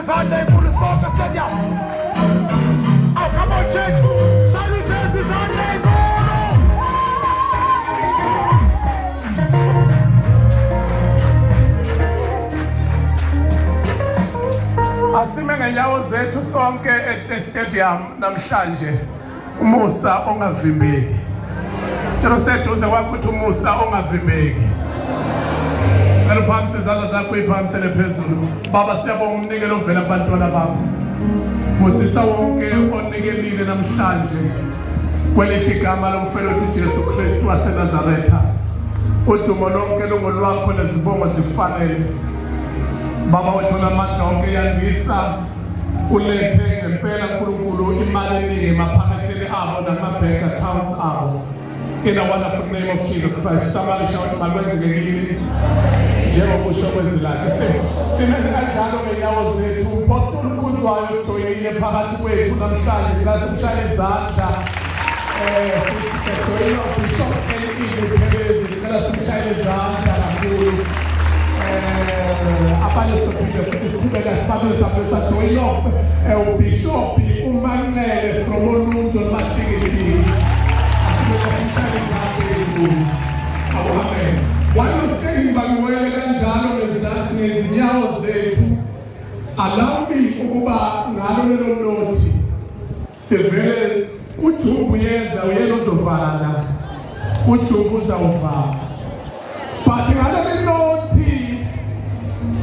Sunday for the soccer stadium. Oh, come on, church. Sunday church is Sunday. Asime ngenyawo zethu sonke stadium namhlanje umusa ongavimbeki. Tshelo seduze kwakho uthi umusa ongavimbeki. Cela uphakamisa izandla zakho uyiphakamisele phezulu. Baba siyabonga umnikelo ovela kubantwana bakho. Musisa wonke onikelile namhlanje kwelihle igama lomfowethu Jesu Kristu waseNazaretha. Udumo lonke lungolwakho nezibongo zifanele. Baba wethu namandla onke yandisa ulethe ngempela uNkulunkulu imali eningi emaphaketheni abo nama-bank accounts abo. In the wonderful name of Jesus Christ, somebody shout makwenzeke kimi njengokusho kwezilahle. Simele kanjalo ngenyawo zethu umpostoli ukuzwayo sijoyinile phakathi kwethu namhlanje kasimshaya izandla sijoyina uBishop Elile Phelezi kasimshaya izandla kakhulu abanye sophinde futhi siqhubeka sibabisa besajoyina uBishop uManqele from Oluntu noMahlikihli. Wanusengibamwele kanjalo ngezazi ngezinyawo zethu allow me ukuba ngalo lelo nothi sivele uJubu yeza uyena uzovala uJubu uzawuvala but ngalo lelo nothi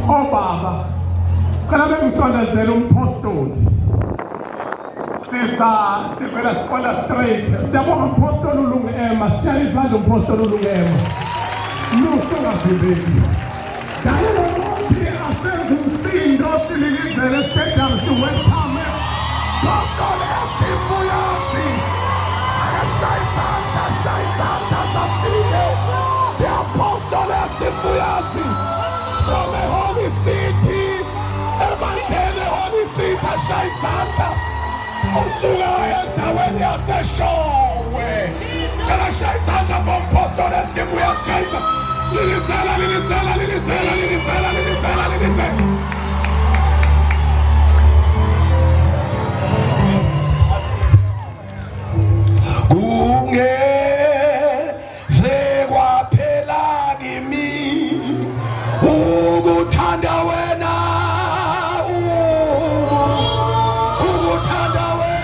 obaba kana bengisondezela umpostoli sivela siqonda straight siyabonga umpostoli uLungema sishaya izandla umpostoli uLungema nusungavimbeki dayela nothi asenze umsindo sililizele stadium siwelcome postoli esifuyasi akashayizandla zafike siyapostoli esifuyasi from a holy city ebandleni holy city ashayizandla usuka endaweni yaseshowe cela shayizandla from postoli esifuyasi Lilisela. Kungeze kwaphela kimi ukuthanda wena ukuthanda wena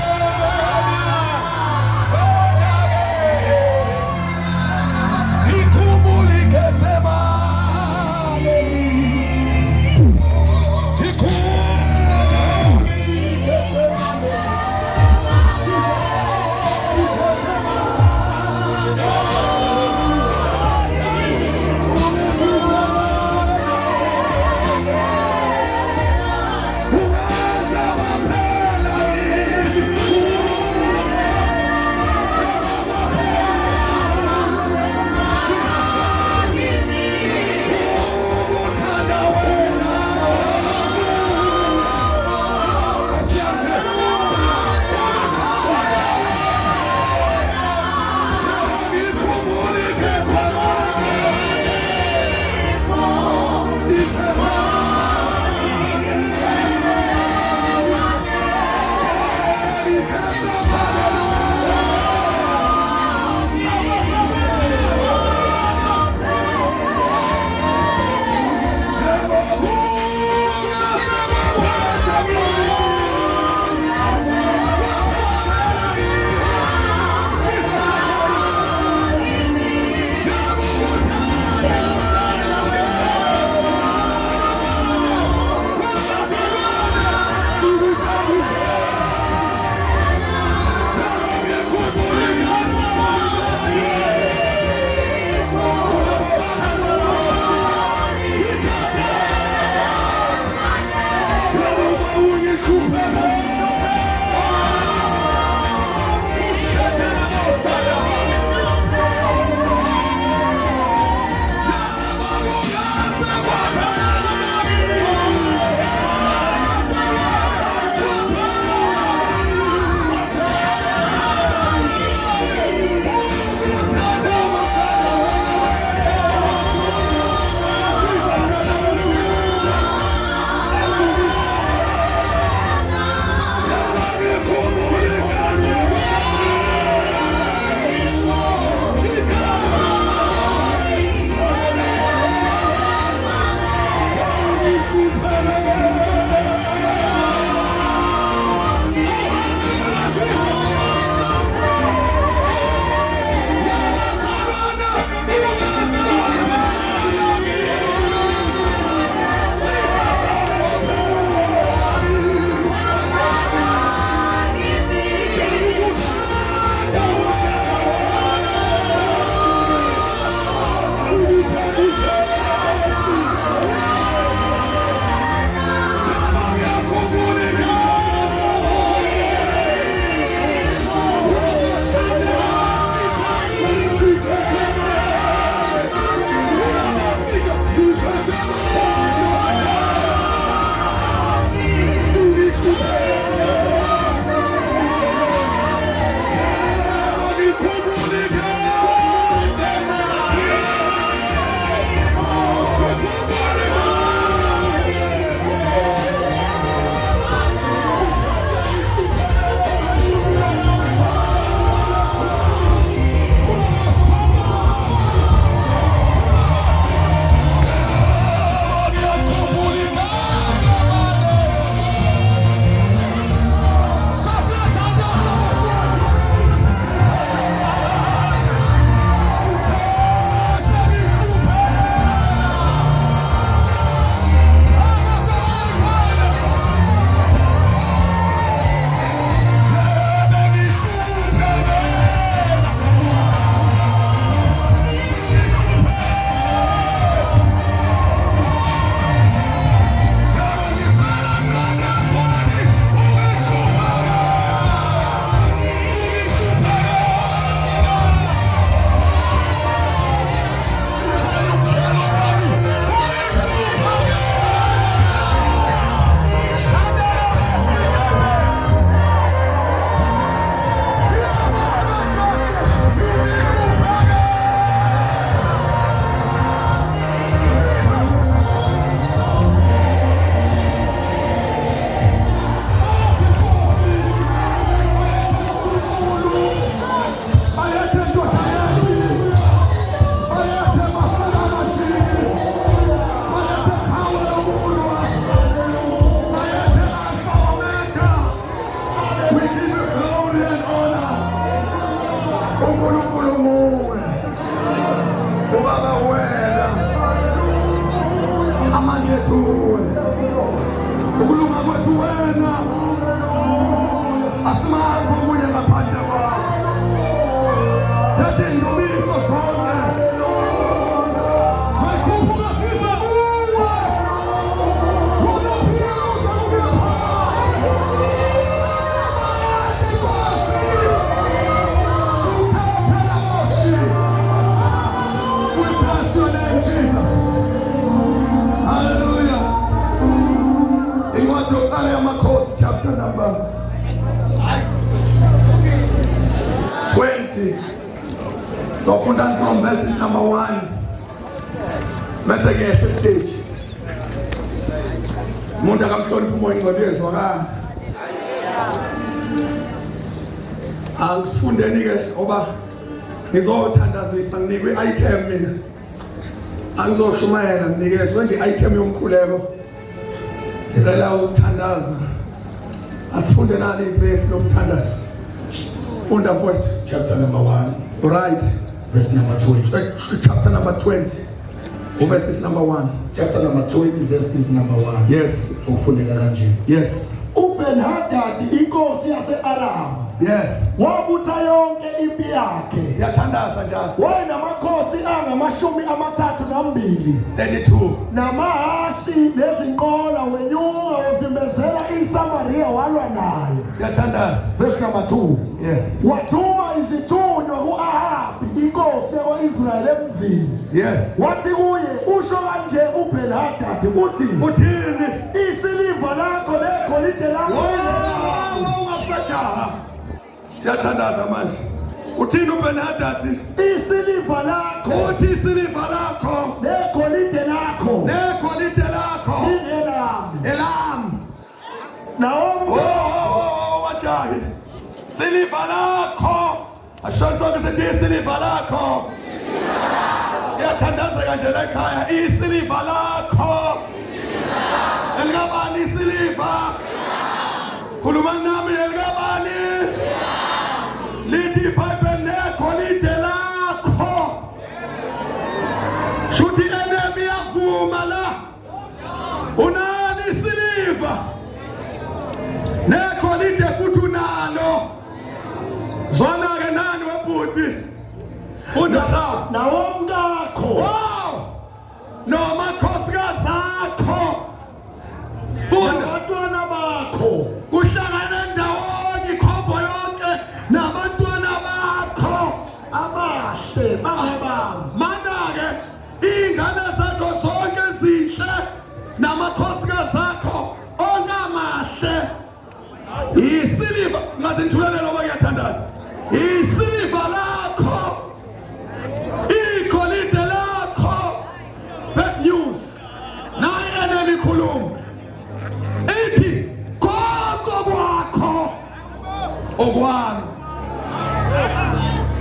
yokuqala yamakhosi chapter number 20. So from verses number 1. Bese ke stage. Umuntu akamhlonipha umoya ingcwelezwa ka. Angifundeni ke oba ngizothandazisa nginikwe item mina. Angizoshumayela nginikezwe nje item yomkhuleko. Ngicela ukuthandaza. Asifunde nani iverse lokuthandaza. Funda mfowethu chapter number 1. Right. Verse number 20. Chapter number 20. Verses number 1. Chapter number 20, verses number 1. Yes. Ufundeka kanje. Yes. uBen-Hadad inkosi yase-Aramu. Yes. Wabutha yonke impi yakhe. Siyathandaza njalo. Wayenamakhosi angama-32 32. namahashi nezinqola wenyuka wavimbezela iSamariya walwa nayo. Siyathandaza. Verse number 2. Yeah. Wathuma izithunywa ku-Ahabi inkosi yako-Israyeli emzini. Yes. Wathi kuye usho kanje uBen-Hadad uthi Uthini? isiliva lakho negolide lakho ungasajaha. Siyathandaza manje. Uthini uBen-Hadad? isiliva lakho Uthi isiliva lakho negolide lakho negolide lakho ingelami elami. nawo Wajahi. Siliva lakho. Ashonke sonke sithi isiliva lakho. Siyathandaza kanje la ekhaya. Isiliva lakho. Elingabani isiliva? Khuluma nami elingabani? Lithi iBhayibheli negolide lakho. Shuthi enemy yavuma la. Unani isiliva? Negolide futhi unalo. Zwana ke nani webhuti? Funda sawa. nawo mkakho Wow! Noma khosikazi akho. Funda. nabantwana bakho Kuhlangana ndawonye ikhombo yonke nabantwana bakho abahle bangabami. mana ke ingane zakho zonke ezinhle namakhosikazi akho onke amahle isiliva ngaze ngithulele ngoba ngiyathandaza isiliva lakho igolide lakho bad news naye eneli khuluma ithi konke kwakho okwami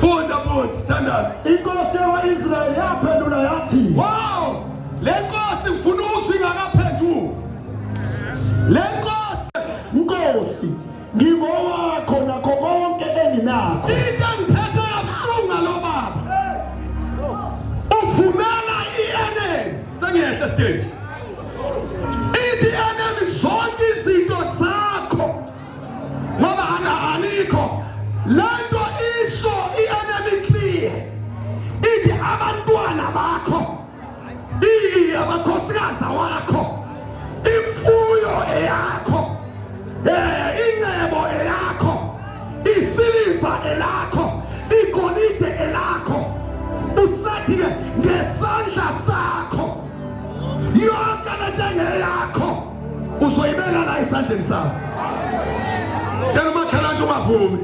funda futhi thandaza. Inkosi yako-Israyeli yaphendula yathi Wow! Le nkosi ufuna uzwinga kaphendula. Le nkosi Nkosi ngingowakho nakho konke enginakho. into engiphethe kabuhlungu lo baba. Uvumela i-enemy. Sengiyehla stage. Ithi enemy zonke izinto zakho. Ngoba anikho. Lento isho i-enemy clear. Ithi abantwana bakho. Abakhosikazi wakho. Imfuyo eyakho. Ingcebo eyakho. Isiliva elakho. Igolide elakho. Usathi ke ngesandla sakho yonke lento engeyakho uzoyibeka la esandleni sakho. Tshela umakhelwane ungavumi.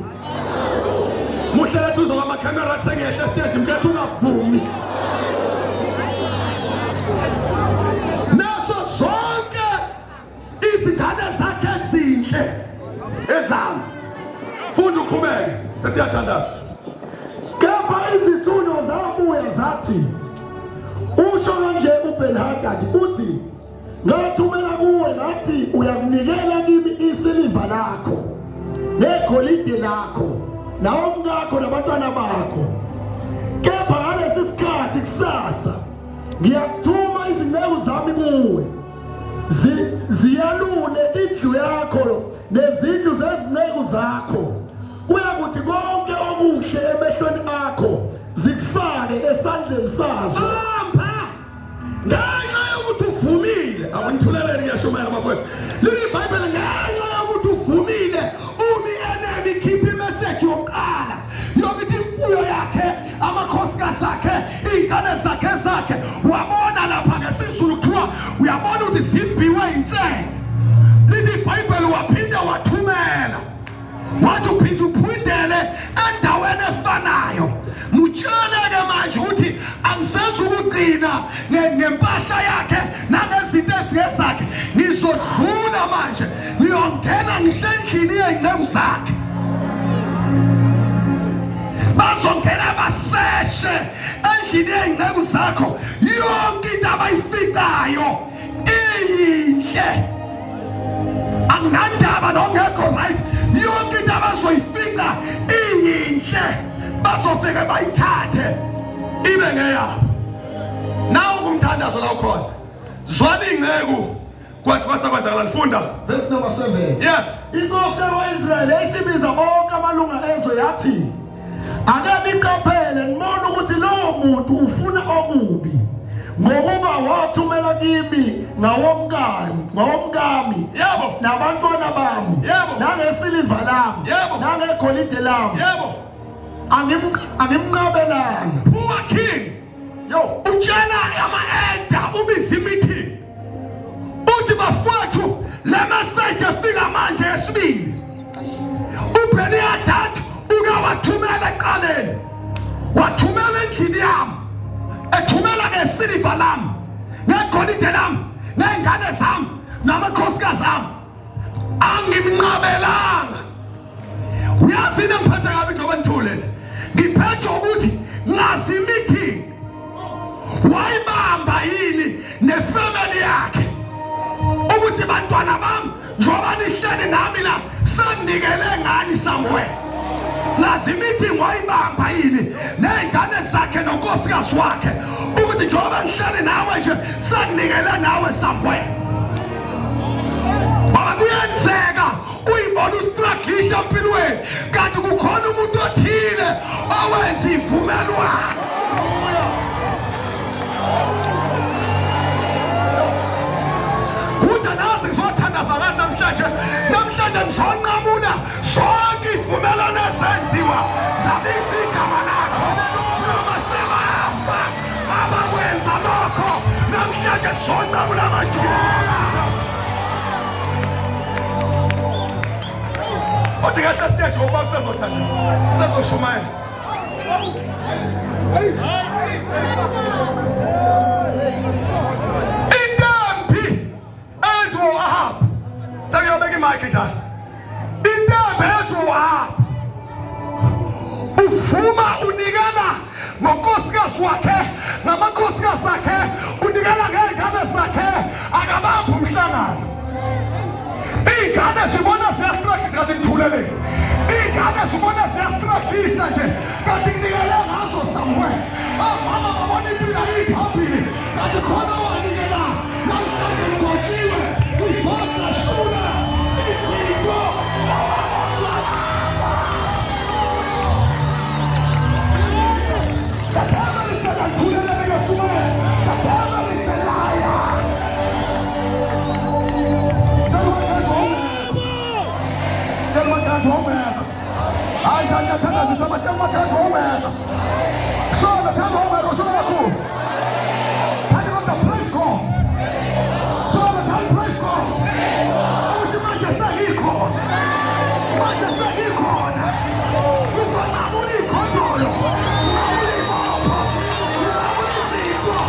Muhlela duzo kwamakhamera sengehla stage mkethu ungavumi. Naso zonke izingane zakhe ezinhle ezami. Funda uqhubeke sesiyathandaza. Kepha izithunywa zabuya zathi usho kanje uBen-Hadad uthi ngathumela kuwe ngathi uyakunikela kimi isiliva lakho negolide lakho nawo mkakho nabantwana bakho. Kepha ngalesi sikhathi kusasa ngiyakuthuma izinceku zami kuwe ziyalune indlu yakho nezindlu zezinceku zakho. Uyakuthi konke okuhle emehlweni akho zikufake esandleni sazo. Ngenxa yokuthi uvumile awungithuleleni ngiyashumayela mafowethu. Leli iBhayibheli ngenxa yokuthi uvumile umi-enemy khipha imessage yokuqala yokuthi imfuyo yakhe amakhosikazi akhe iy'ngane zakhe wabona lapha ngesizulu kuthiwa uyabona ukuthi zimbiwe insenge. Lithi ngizogcina ngempahla yakhe nangezinto ezingezakhe. Ngizodlula manje ngiyongena ngisendlini yey'nceku zakhe. Bazongena baseshe endlini yey'nceku zakho. Yonke into abayifikayo iyinhle, anginandaba nongekho right. Yonke into abazoyifika iyinhle, bazofike bayithathe ibe ngeyabo. Nawu kumthandazo la ukhona. Zwana ingceku kwasakwenza nifunda. Verse number 7. Yes. Inkosi yakwIsrayeli yayisibiza onke amalunga ezwe yathi, ake niqaphele nibone ukuthi lowo muntu ufuna okubi, ngokuba wathumela kimi ngawomkami Yebo. nabantwana bami Yebo. nangesiliva lami Yebo. nangegolide lami. Yebo. Angimnqabelanga. Poor king. Yo, Utshela ama-elder ubiza meeting. Uthi bafowethu le message efika manje yesibili. uBeni-Hadad ukawathumela eqaleni. Wathumela endlini yami. Ethumela ngesiliva lami, ngegolide lami, ngey'ngane zami, namakhosikazi ami. Angimnqabelanga. Uyazi into engiphethe kabi njengoba nithule nje. Ngiphethe ukuthi ngazi meeting wayibamba yini nefamily yakhe ukuthi bantwana bami njengoba nihleli nami la senginikele ngani somewhere. Ngazi meeting wayibamba yini ney'ngane zakhe nonkosikazi wakhe ukuthi njengoba nihleli nawe nje senginikele nawe somewhere. Ngoba kuyenzeka uyibona ustruglisha empilweni kanti kukhona umuntu othile owenza ivumelwano. Uthi nazi ngizothandaza abantu namhlanje ngizonqamula zonke izivumelwano ezenziwa zabisa igama lakho noma sebafa abakwenza lokho. Namhlanje ngizonqamula amajela. Othi ngesa stage ngoba sizothanda sizoshumayela. Intambi ezohamba. Sengiyobeka imic njalo. Intambi ezohamba. Uvuma unikela ngonkosikazi wakhe namakhosikazi akhe, unikela ngey'ngane zakhe, akabaphi umhlangano. Iy'ngane zibona ziyastruglisha kanti ngithulelele. Iy'ngane zibona ziyastruglisha nje kanti nginikele ngazo somewhere. Omama babona impilo iphambili kanti khona owanikela. Namhlanje ngigotshiwe ngifaka shula izinto. Kaphela lisela ngithulelele ngeshumayela. Kaphela liselaya. Ay, tanya tanya si sama tanya makan homer. So the time homer was so cool. Tanya what the price call. So the time price call. I was Manchester equal. Manchester equal. You got my money control. Money mop. Money equal.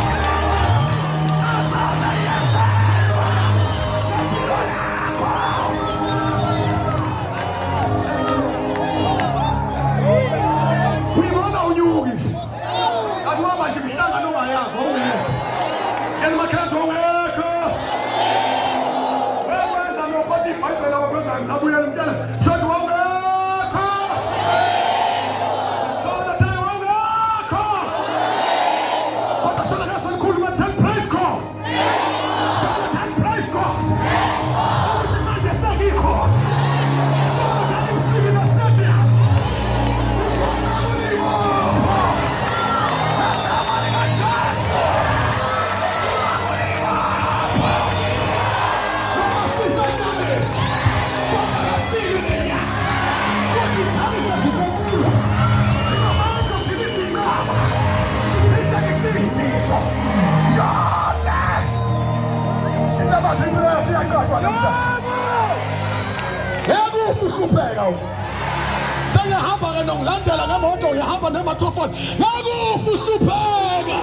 Sengihamba ke nokulandela ngemoto uyahamba nemicrophone. Ngakufa ushupheka.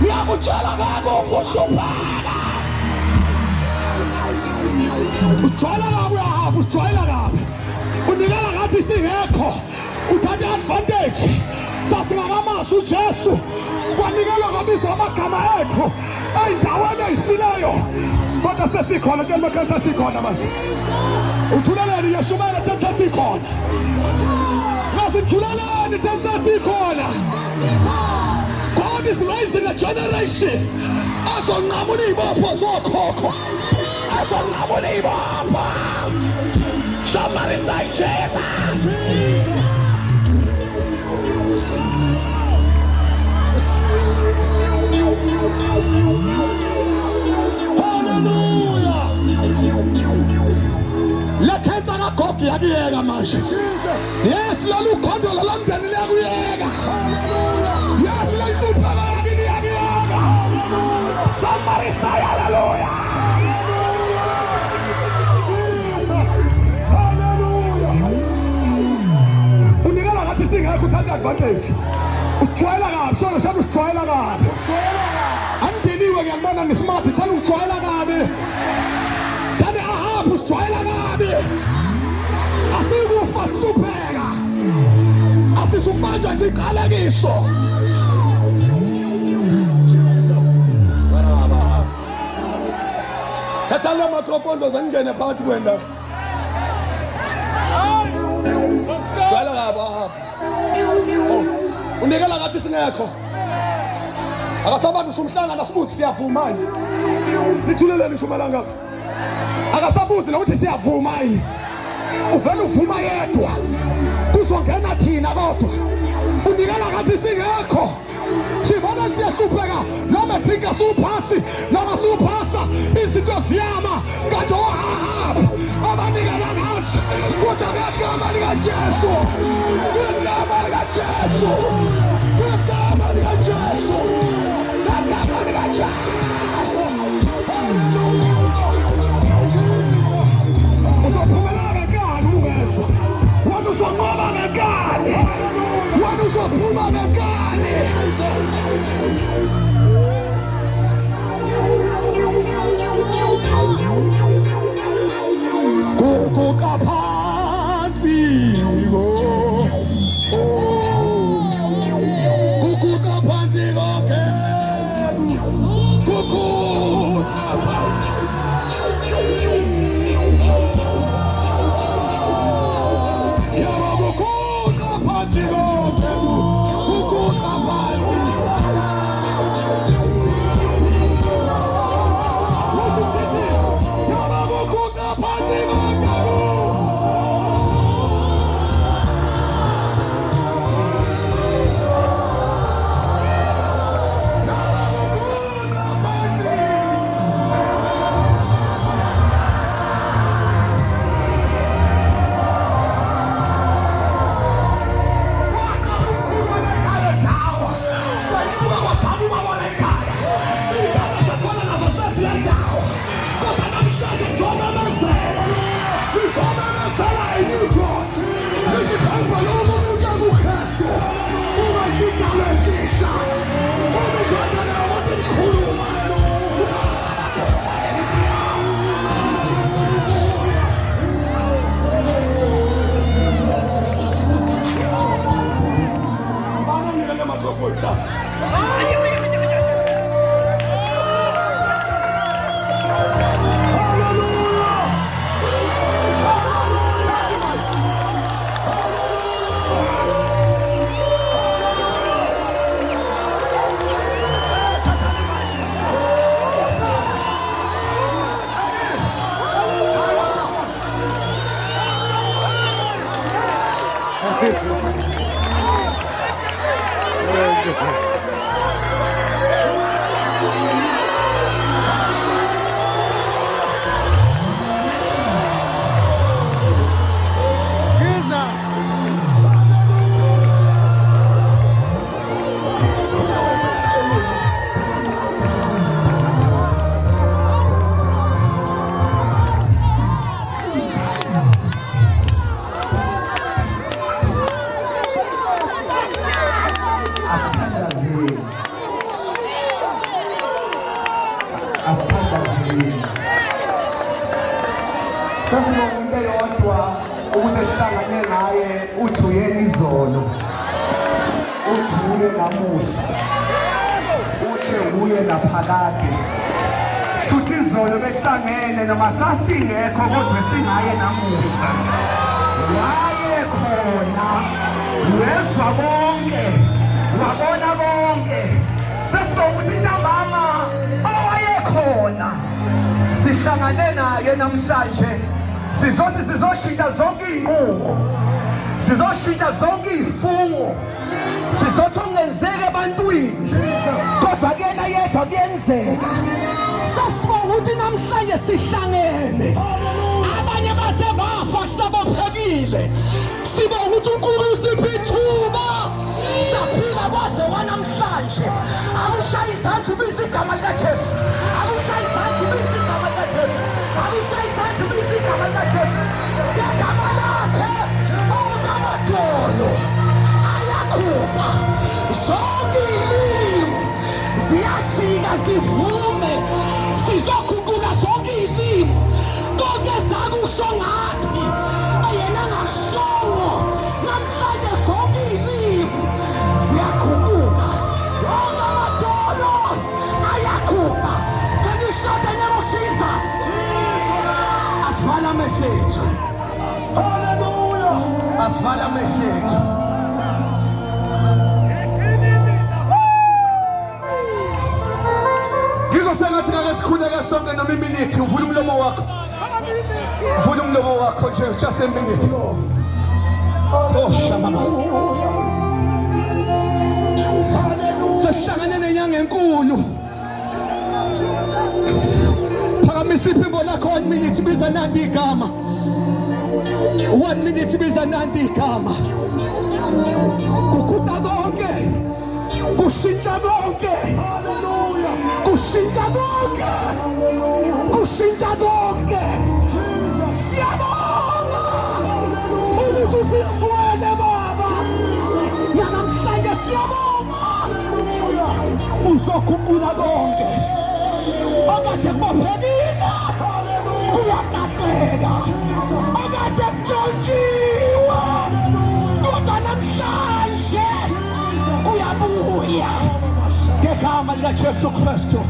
Ngiyakutshela ngakufa ushupheka. Ujwayela kabi uyahamba ujwayela kabi. Unikela ngathi singekho. Uthatha advantage. Sasingamazi uJesu. Kwanikelwa ngabizwa amagama ethu ey'ndaweni ey'sileyo. Kodwa sesikhona tshela bakhe sesikhona manje. Uthuleleni yeshumela tshela sesikhona. Masithuleleni tshela sesikhona. God is raising a generation azonqamula iy'bopho zokhokho. Azonqamula iy'bopho. Somebody say Jesus. Jesus. Hallelujah. Lethenza kagogo yakuyeka manje. Jesus. Yes, lolu khondo lomndeni liyakuyeka. Hallelujah. Yes, lenhlupho yakini yakuyeka. Somebody say hallelujah. Jesus. Hallelujah. Unikela ngathi singekho uthatha advantage. Ujwayela kabi, shona shona ujwayela kabi. Andiniwe ngiyabona nismart tshela ujwayela kabi. Tani ahapha ujwayela kabi. Asikufa sihlupheka. Asisubanjwa isiqalekiso. Jesus. Baraba. Thatha le microphone zongene phakathi kwenda. Ujwayela kabi ahapha. Unikela ngathi singekho. Akasabantu shumhlangana sibuzi siyavuma yini. Nithuleleni shumalanga. Akasabuzi nokuthi siyavuma yini. Uvela uvuma yedwa. Kuzongena thina kodwa. Unikela ngathi singekho. Sivona siyahlupheka noma thinka suphasi noma suphasa izinto ziyama kanti ohahapha abanikela ngathi kodwa ngegama likaJesu. Ngegama likaJesu. Ngegama likaJesu. Ngegama likaJesu. Uzophumelela ngekani uwezwa. Wena uzonqoba ngekani. Wena uzophuma ngekani. Kuguqa phansi kuguqa phansi konke kuguqa yaba kuguqa phansi konke kuguqa phansi yaba kuguqa phansi konke. Sasibonga into eyodwa ukuthi sihlangane ngaye uthi uyena izolo. Uthi uye namuhla. Uthi uye naphakade. Futhi izolo behlangene noma sasingekho kodwa singaye namuhla. Waye khona. Wezwa bonke. Wabona bonke. Sasibonga ukuthi intambama owayekhona sihlangane naye namhlanje sizothi sizoshintsha zonke izinqumo sizoshintsha zonke izifungo sizothi ungenzeke ebantwini kodwa kuyena yedwa kuyenzeka sasibonga ukuthi namhlanje sihlangene abanye base bafa sabophekile sibonga ukuthi uNkulunkulu usiphe ithuba saphila kwaze wanamhlanje akushaye izandla ubiza igama likaJesu akushaye izandla ubiza igama likaJesu akushaye izandla ubiza igama likaJesu ngegama lakhe ongamadolo ayakhupha zonke ilimi ziyashika zivume sizokhunkula zonke ilimi konke zakusho ngathi ayena ngashongo namhlanje zonke ilimi ziyakhuphuka onke amadolo ayakhupha. Can you shout the name of Jesus? Asivala amehlo ethu. Hallelujah. Asivala amehlo ethu. Ngizosengathi ngake sikhuleke sonke noma iminute uvula umlomo wakho. Vula umlomo wakho nje just a minute. Oh shamama. Sesihlangane nenyanga enkulu. Phakamisa iphimbo lakho 1 minute biza nandi igama. 1 minute biza nandi igama. Kukhutha konke. Kushintsha konke. Hallelujah. Kushintsha konke. Kushintsha konke. Siyabonga ukuthi usizwele baba namhlanje siyabonga uzokhumbula konke okade kubophekile kuyaqaqeka okade kutshontshiwe kodwa namhlanje uyabuya ngegama likaJesu Kristu.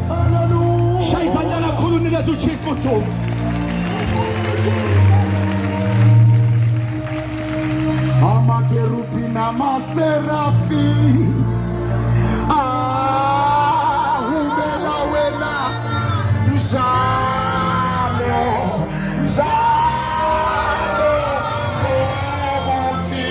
Shaya izandla kakhulu unikeza uThixo udumo. Amakerubi namaserafi ahubela wena njalo njalo ukuthi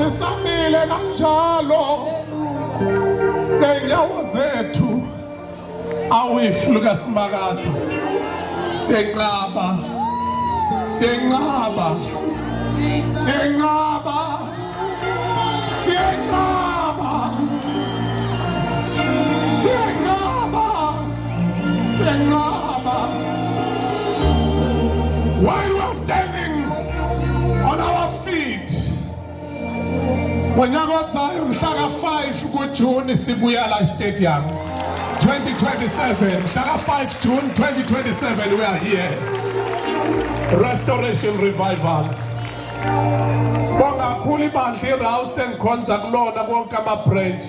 sisamile kanjalo ngenyawo zethu awifu lukaSimakade senqaba senqaba senqaba senqaba senqaba senqaba. While we're standing on our feet, ngonyaka ozayo mhla ka-5 kuJuni sibuya stadium 2027, mhla ka-5 June 2027 we are here. Restoration Revival. Sibonga kakhulu ibandla iRawu sengikhonza kulona konke ama-branch.